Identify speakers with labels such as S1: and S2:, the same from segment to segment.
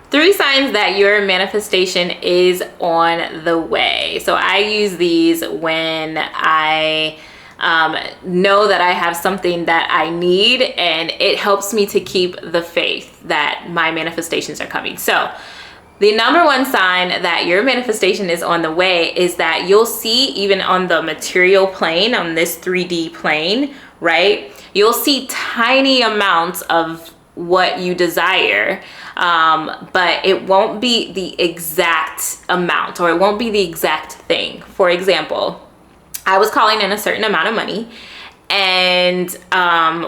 S1: 3 signs that your manifestation is on the way. So I use these when I know that I have something that I need, and it helps me to keep the faith that my manifestations are coming. So the number 1 sign that your manifestation is on the way is that you'll see, even on the material plane, on this 3D plane, right? You'll see tiny amounts of what you desire, but it won't be the exact amount, or it won't be the exact thing. For example, I was calling in a certain amount of money, and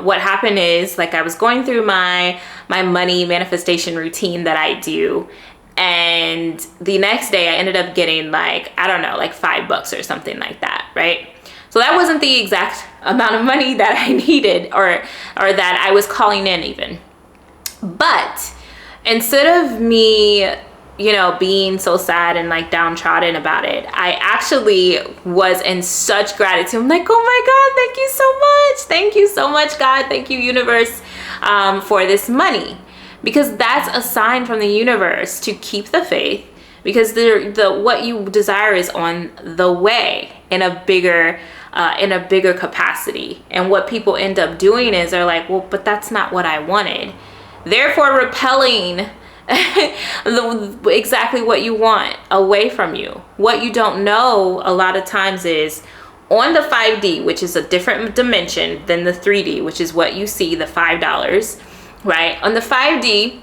S1: what happened is, like, I was going through my money manifestation routine that I do, and the next day I ended up getting, like, I don't know, like $5 or something like that, right? So that wasn't the exact amount of money that I needed, or that I was calling in even. But instead of me, you know, being so sad and like downtrodden about it, I actually was in such gratitude. I'm like, oh my God, thank you so much. Thank you so much, God. Thank you, universe, for this money. Because that's a sign from the universe to keep the faith, because the what you desire is on the way in a bigger capacity. And what people end up doing is they're like, well, but that's not what I wanted. Therefore repelling exactly what you want away from you. What you don't know a lot of times is, on the 5D, which is a different dimension than the 3D, which is what you see, the $5, right? On the 5D,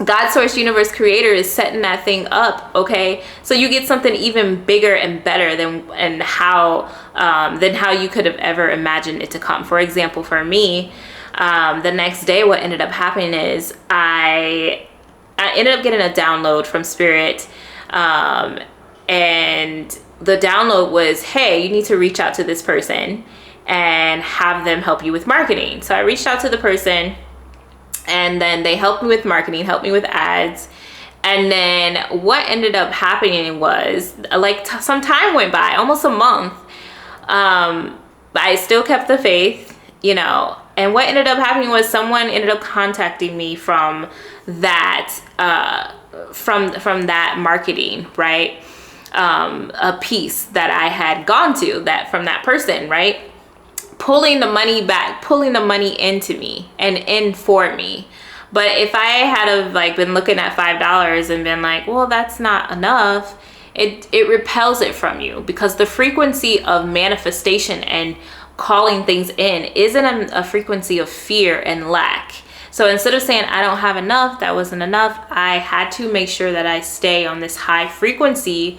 S1: God, source, universe, creator is setting that thing up, okay? So you get something even bigger and better than how you could have ever imagined it to come. For example, for me, the next day, what ended up happening is I ended up getting a download from Spirit, and the download was, hey, you need to reach out to this person and have them help you with marketing. So I reached out to the person, and then they helped me with marketing, helped me with ads. And then what ended up happening was, like, some time went by, almost a month. But I still kept the faith, you know. And what ended up happening was, someone ended up contacting me from that, from that marketing, right? A piece that I had gone to, that from that person, right? Pulling the money back, pulling the money into me and in for me. But if I had have like been looking at $5 and been like, well, that's not enough, it repels it from you, because the frequency of manifestation and calling things in isn't a frequency of fear and lack. So instead of saying, I don't have enough, that wasn't enough, I had to make sure that I stay on this high frequency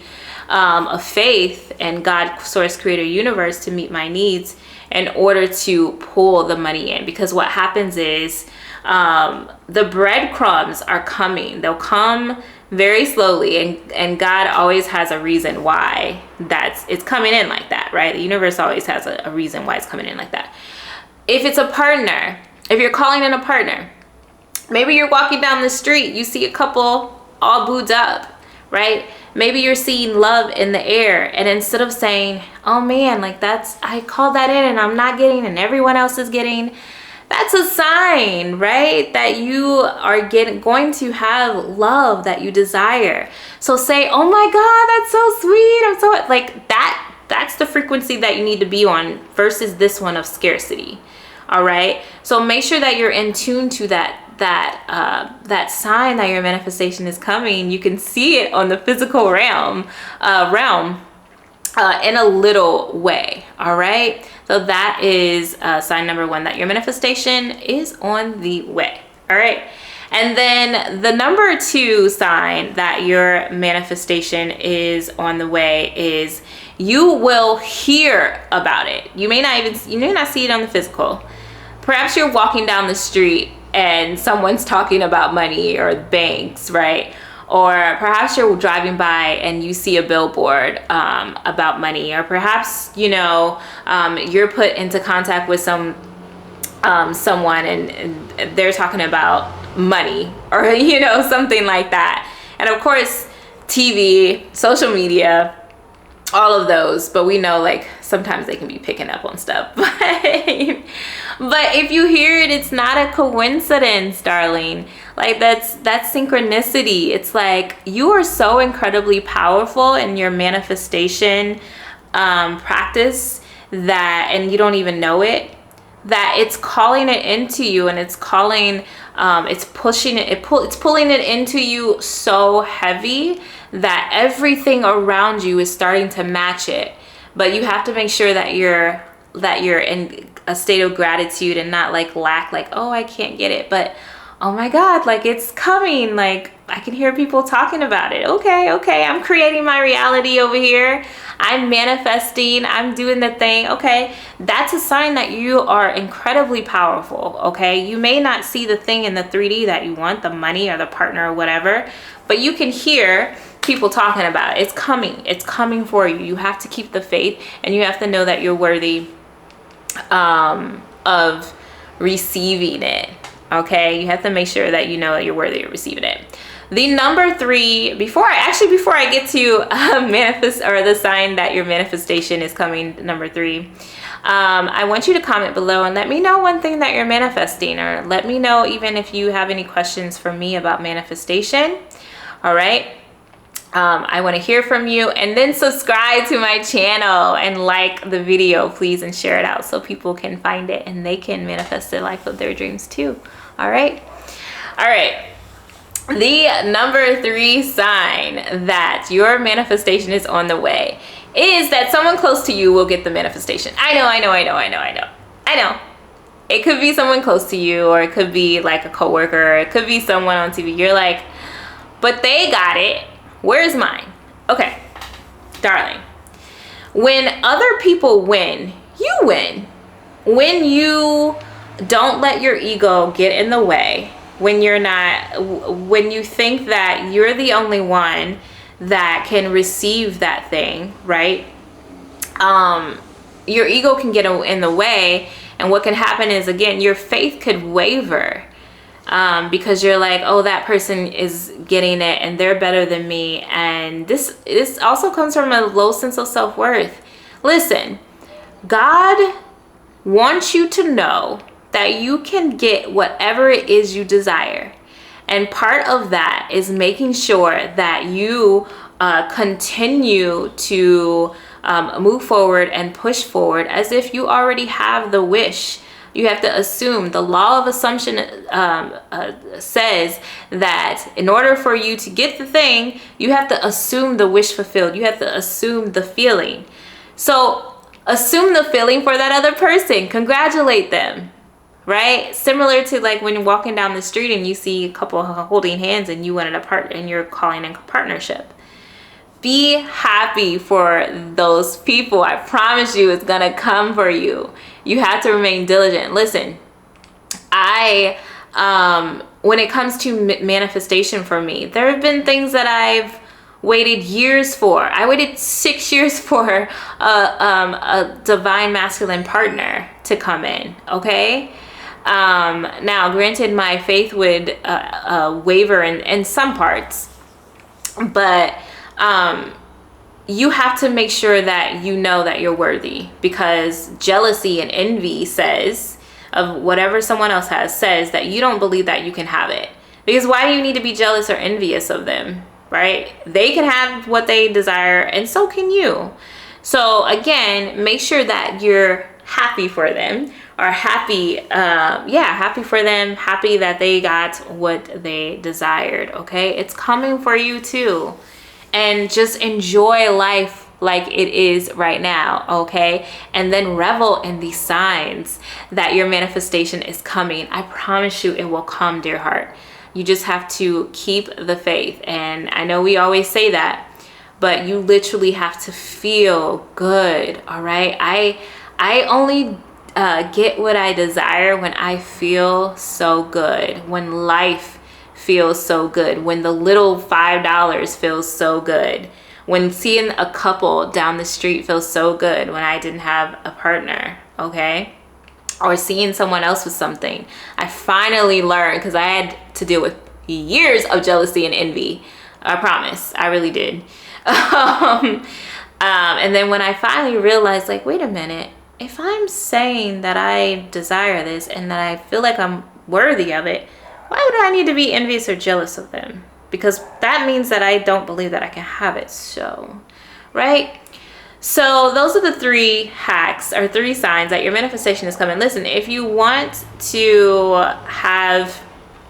S1: of faith and God, source, creator, universe, to meet my needs, in order to pull the money in. Because what happens is, the breadcrumbs are coming. They'll come very slowly, and God always has a reason why it's coming in like that, right? The universe always has a reason why it's coming in like that. If it's a partner, if you're calling in a partner, maybe you're walking down the street, you see a couple all booed up, right? Maybe you're seeing love in the air, and instead of saying, oh man, like I called that in and I'm not getting and everyone else is getting, that's a sign, right? That you are going to have love that you desire. So say, oh my God, that's so sweet. I'm so, like, that's the frequency that you need to be on, versus this one of scarcity. All right. So make sure that you're in tune to that sign that your manifestation is coming. You can see it on the physical realm in a little way. All right. So that is sign number 1, that your manifestation is on the way. All right. And then the number 2 sign that your manifestation is on the way is, you will hear about it. You may not see it on the physical. Perhaps you're walking down the street and someone's talking about money or banks, right? Or perhaps you're driving by and you see a billboard about money, or perhaps, you're put into contact with someone and they're talking about money, or, something like that. And of course, TV, social media, all of those, but we know like sometimes they can be picking up on stuff. But if you hear it, it's not a coincidence, darling. Like that's synchronicity. It's like you are so incredibly powerful in your manifestation practice that, and you don't even know it, that it's calling it into you, and it's calling, it's pushing it, it's pulling it into you so heavy that everything around you is starting to match it. But you have to make sure that you're in a state of gratitude and not like lack, like, oh, I can't get it, but oh my God, like it's coming. Like I can hear people talking about it. Okay, I'm creating my reality over here. I'm manifesting, I'm doing the thing. Okay, that's a sign that you are incredibly powerful. Okay, you may not see the thing in the 3D that you want, the money or the partner or whatever, but you can hear people talking about it. It's coming for you. You have to keep the faith, and you have to know that you're worthy of receiving it. Okay, you have to make sure that you know that you're worthy of receiving it. The number 3, before I get to manifest, or the sign that your manifestation is coming, number 3, I want you to comment below and let me know one thing that you're manifesting, or let me know even if you have any questions for me about manifestation. All right. I want to hear from you, and then subscribe to my channel and like the video, please, and share it out so people can find it and they can manifest the life of their dreams too. All right. The number 3 sign that your manifestation is on the way is that someone close to you will get the manifestation. I know. It could be someone close to you, or it could be like a coworker, or it could be someone on TV. You're like, but they got it. Where's mine? Okay, darling. When other people win, you win. When you don't let your ego get in the way, when you think that you're the only one that can receive that thing, right? Your ego can get in the way, and what can happen is, again, your faith could waver. Because you're like, oh, that person is getting it and they're better than me. And this also comes from a low sense of self-worth. Listen, God wants you to know that you can get whatever it is you desire. And part of that is making sure that you continue to move forward and push forward as if you already have the wish. You have to assume. The law of assumption says that in order for you to get the thing, you have to assume the wish fulfilled. You have to assume the feeling. So assume the feeling for that other person. Congratulate them, right? Similar to like when you're walking down the street and you see a couple holding hands and you wanted a part, and you're calling in partnership. Be happy for those people. I promise you it's gonna come for you. You have to remain diligent. Listen, when it comes to manifestation for me, there have been things that I've waited years for. I waited 6 years for a divine masculine partner to come in, okay? Now, granted, my faith would waver in some parts, but you have to make sure that you know that you're worthy, because jealousy and envy says, of whatever someone else has, says that you don't believe that you can have it. Because why do you need to be jealous or envious of them, right? They can have what they desire, and so can you. So again, make sure that you're happy for them, or happy for them, happy that they got what they desired, okay? It's coming for you too. And just enjoy life like it is right now, okay? And then revel in these signs that your manifestation is coming. I promise you it will come, dear heart. You just have to keep the faith. And I know we always say that, but you literally have to feel good, all right? I only get what I desire when I feel so good, when life feels so good, when the little $5 feels so good, when seeing a couple down the street feels so good when I didn't have a partner, okay? Or seeing someone else with something. I finally learned, because I had to deal with years of jealousy and envy. I promise, I really did. And then when I finally realized, like, wait a minute, if I'm saying that I desire this and that I feel like I'm worthy of it, why would I need to be envious or jealous of them? Because that means that I don't believe that I can have it. So, right? So those are the 3 hacks or 3 signs that your manifestation is coming. Listen, if you want to have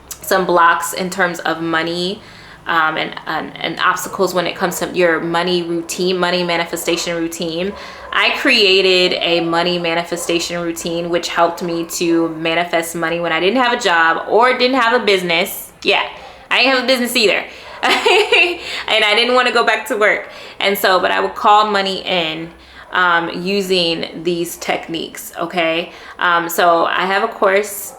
S1: some blocks in terms of money and obstacles when it comes to your money routine, money manifestation routine, I created a money manifestation routine which helped me to manifest money when I didn't have a job or didn't have a business. Yeah, I didn't have a business either. And I didn't want to go back to work. And so, but I would call money in using these techniques, okay? So I have a course.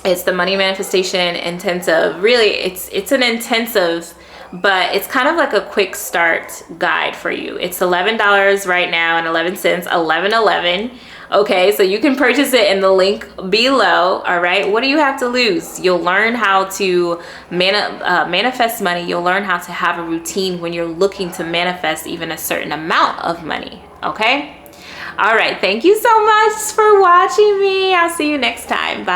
S1: It's the Money Manifestation Intensive. Really, it's an intensive, but it's kind of like a quick start guide for you. It's $11 right now and 11 cents, 11.11. Okay, so you can purchase it in the link below. All right, what do you have to lose? You'll learn how to manifest money. You'll learn how to have a routine when you're looking to manifest even a certain amount of money. Okay, all right, thank you so much for watching me. I'll see you next time. Bye.